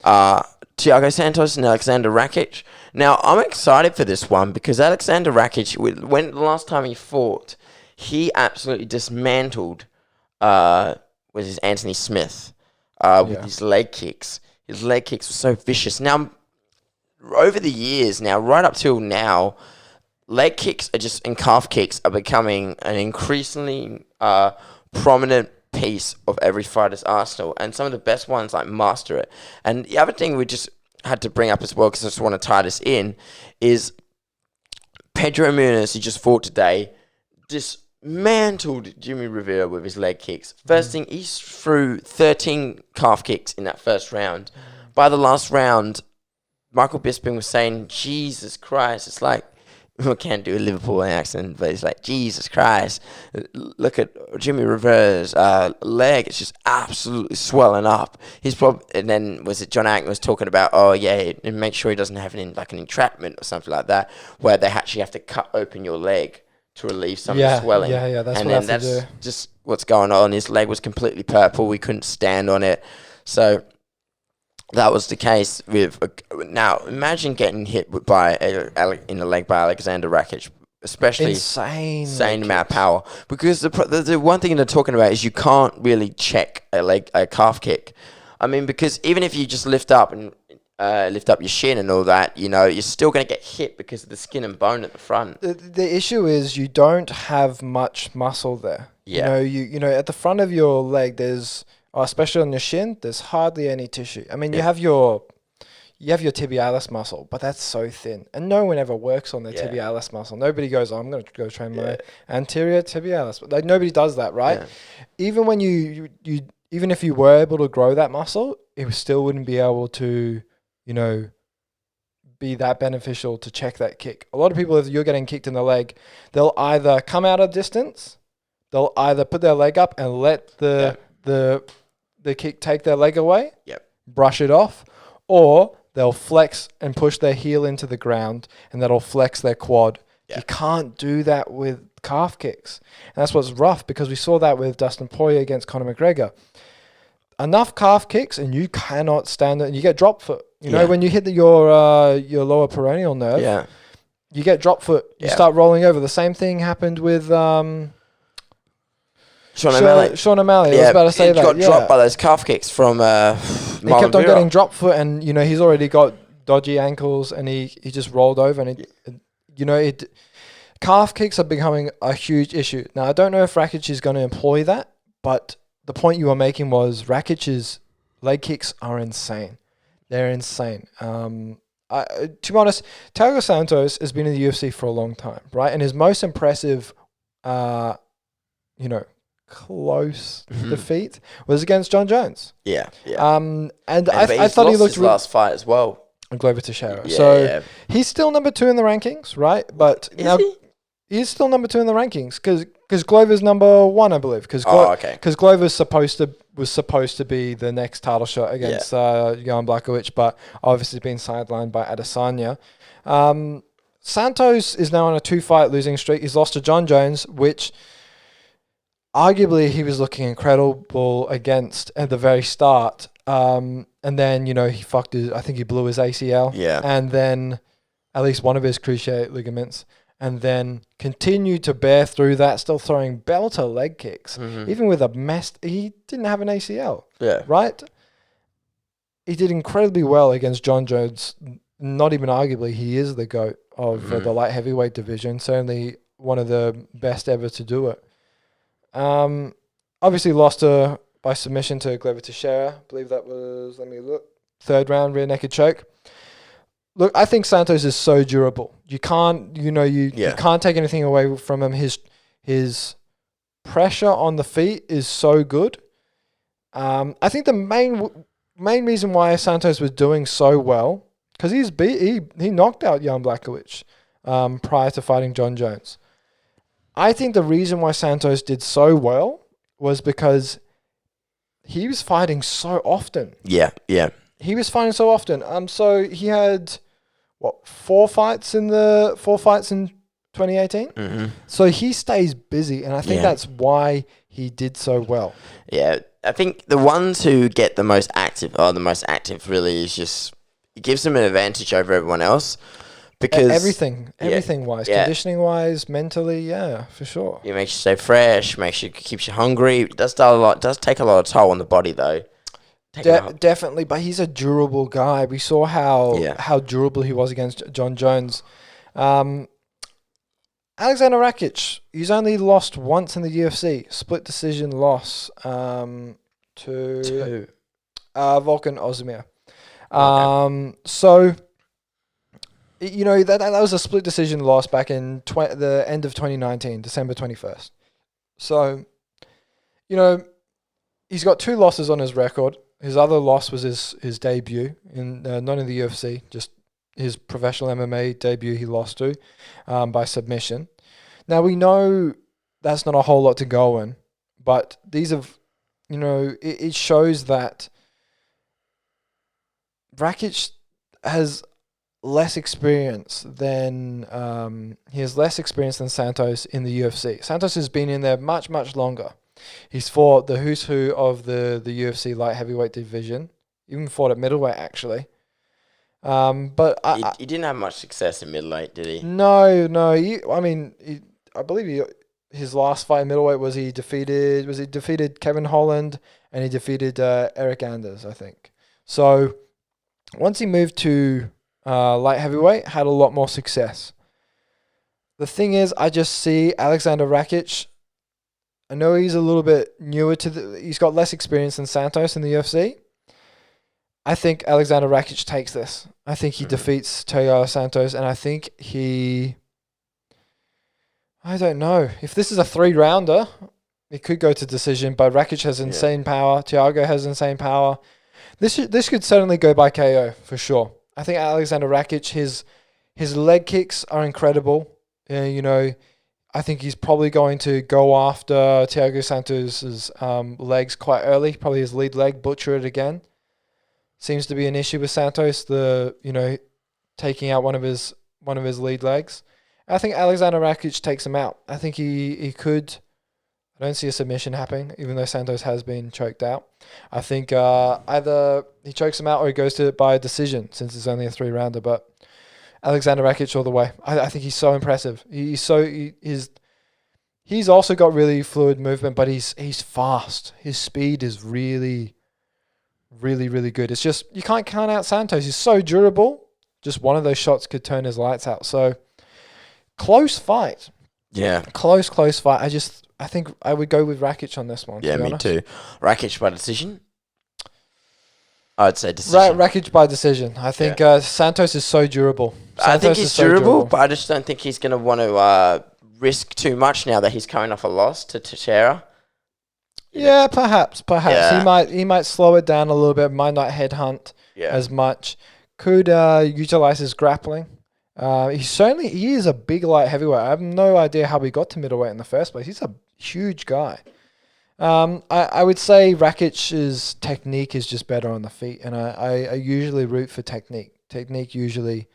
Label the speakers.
Speaker 1: Thiago Santos and Aleksander Rakic. Now, I'm excited for this one because Aleksander Rakic, when the last time he fought, he absolutely dismantled was his Anthony Smith with his leg kicks. His leg kicks were so vicious. Now, over the years now, right up till now, leg kicks and calf kicks are becoming an increasingly prominent piece of every fighter's arsenal, and some of the best ones like master it. And the other thing we just had to bring up as well, because I just want to tie this in, is Pedro Muniz, who just fought today, dismantled Jimmy Rivera with his leg kicks. First thing, he threw 13 calf kicks in that first round. By the last round, Michael Bisping was saying, Jesus Christ, it's like, I can't do a Liverpool accent, but it's like, Jesus Christ, look at Jimmy Rivera's leg. It's just absolutely swelling up. And then was it John Ankman was talking about, and make sure he doesn't have an entrapment or something like that, where they actually have to cut open your leg to relieve some of the swelling.
Speaker 2: Yeah, that's
Speaker 1: and
Speaker 2: what
Speaker 1: then that's just what's going on. His leg was completely purple. We couldn't stand on it. So that was the case with. Now, imagine getting hit in the leg by Aleksander Rakic, especially insane amount of power. Because the one thing they're talking about is you can't really check a calf kick. I mean, because even if you just lift up your shin and all that, you're still going to get hit because of the skin and bone at the front.
Speaker 2: The issue is you don't have much muscle there.
Speaker 1: Yeah.
Speaker 2: You know, at the front of your leg, there's, especially on your shin, there's hardly any tissue. I mean, you have your tibialis muscle, but that's so thin, and no one ever works on their tibialis muscle. Nobody goes, I'm going to go train my anterior tibialis. Like, nobody does that, right? Yeah. Even when even if you were able to grow that muscle, it still wouldn't be able to, be that beneficial to check that kick. A lot of people, if you're getting kicked in the leg, they'll either come out of distance, they'll either put their leg up and let the kick take their leg away, brush it off, or they'll flex and push their heel into the ground, and that'll flex their quad. You can't do that with calf kicks. And that's what's rough, because we saw that with Dustin Poirier against Conor McGregor. Enough calf kicks and you cannot stand it. You get drop foot. You know, when you hit your lower peroneal nerve, you get drop foot. You start rolling over. The same thing happened with
Speaker 1: Sean O'Malley.
Speaker 2: Sean O'Malley. I was about to say
Speaker 1: he got dropped by those calf kicks from
Speaker 2: he kept on getting drop foot, and he's already got dodgy ankles, and he just rolled over, and calf kicks are becoming a huge issue. Now, I don't know if Rakic is going to employ that, but the point you were making was Rakic's leg kicks are insane. They're insane. To be honest, Thiago Santos has been in the UFC for a long time, right? And his most impressive, close defeat was against John Jones.
Speaker 1: Yeah.
Speaker 2: And I thought he looked
Speaker 1: his last fight as well.
Speaker 2: Glover Teixeira. He's still number 2 in the rankings, right? But he's still number 2 in the rankings because Glover's number 1, I believe. Because Glover's supposed to be the next title shot against Jan Blachowicz, but obviously been sidelined by Adesanya. Santos is now on a 2-fight losing streak. He's lost to John Jones, which arguably he was looking incredible against at the very start. And then, he fucked I think he blew his ACL.
Speaker 1: Yeah.
Speaker 2: And then at least one of his cruciate ligaments. And then continued to bear through that, still throwing belter leg kicks. Mm-hmm. Even with he didn't have an ACL.
Speaker 1: Yeah.
Speaker 2: Right? He did incredibly well against John Jones. Not even arguably, he is the GOAT of the light heavyweight division. Certainly one of the best ever to do it. Obviously lost by submission to Glover Teixeira. I believe that was, let me look, 3rd round rear naked choke. Look, I think Santos is so durable. You can't, you can't take anything away from him. His pressure on the feet is so good. I think the main reason why Santos was doing so well, because he knocked out Jan Blachowicz prior to fighting John Jones. I think the reason why Santos did so well was because he was fighting so often.
Speaker 1: Yeah.
Speaker 2: He was fighting so often. So he had 4 fights in 2018.
Speaker 1: Mm-hmm.
Speaker 2: So he stays busy, and I think that's why he did so well.
Speaker 1: Yeah, I think the ones who get the most active, really is just, it gives them an advantage over everyone else because
Speaker 2: Everything wise,
Speaker 1: yeah.
Speaker 2: conditioning wise, mentally, yeah, for sure.
Speaker 1: It makes you stay fresh, keeps you hungry. It does take a lot of toll on the body though.
Speaker 2: Definitely, but he's a durable guy. We saw how durable he was against John Jones. Aleksander Rakic, he's only lost once in the UFC. Split decision loss to Volkan Ozdemir. So, you know, that was a split decision loss back in the end of 2019, December 21st. So, you know, he's got 2 losses on his record. His other loss was his debut, not in the UFC, just his professional MMA debut he lost to by submission. Now, we know that's not a whole lot to go in, but these have, you know, it shows that Rakic has less experience than Santos in the UFC. Santos has been in there much, much longer. He's fought the who's who of the UFC light heavyweight division. Even fought at middleweight, actually. But
Speaker 1: he didn't have much success in middleweight, did he?
Speaker 2: No. I believe his last fight in middleweight was he defeated Kevin Holland and he defeated Eric Anders, I think. So once he moved to light heavyweight, had a lot more success. The thing is, I just see Aleksander Rakic. I know he's a little bit newer he's got less experience than Santos in the UFC. I think Aleksander Rakic takes this. I think he defeats Thiago Santos, and I think I don't know. If this is a 3-rounder, it could go to decision, but Rakic has insane power. Thiago has insane power. This could certainly go by KO, for sure. I think Aleksander Rakic, his leg kicks are incredible. You know, I think he's probably going to go after Thiago Santos' legs quite early, probably his lead leg, butcher it again. Seems to be an issue with Santos, taking out one of his lead legs. I think Aleksander Rakic takes him out. I think he could. I don't see a submission happening, even though Santos has been choked out. I think either he chokes him out or he goes to it by a decision, since it's only a 3-rounder. But Aleksander Rakic all the way. I think he's so impressive. He's also got really fluid movement, but he's fast. His speed is really, really, really good. It's just you can't count out Santos. He's so durable. Just one of those shots could turn his lights out. So close fight.
Speaker 1: Yeah.
Speaker 2: Close fight. I think I would go with Rakic on this one.
Speaker 1: Yeah, me too. Rakic by decision? I'd say decision.
Speaker 2: Rakic by decision. I think Santos is so durable.
Speaker 1: I think he's durable, but I just don't think he's going to want to risk too much now that he's coming off a loss to Teixeira.
Speaker 2: Yeah, perhaps. Yeah. He might slow it down a little bit, might not headhunt as much. Could utilize his grappling. He is a big light heavyweight. I have no idea how he got to middleweight in the first place. He's a huge guy. I would say Rakic's technique is just better on the feet, and I usually root for technique. Technique usually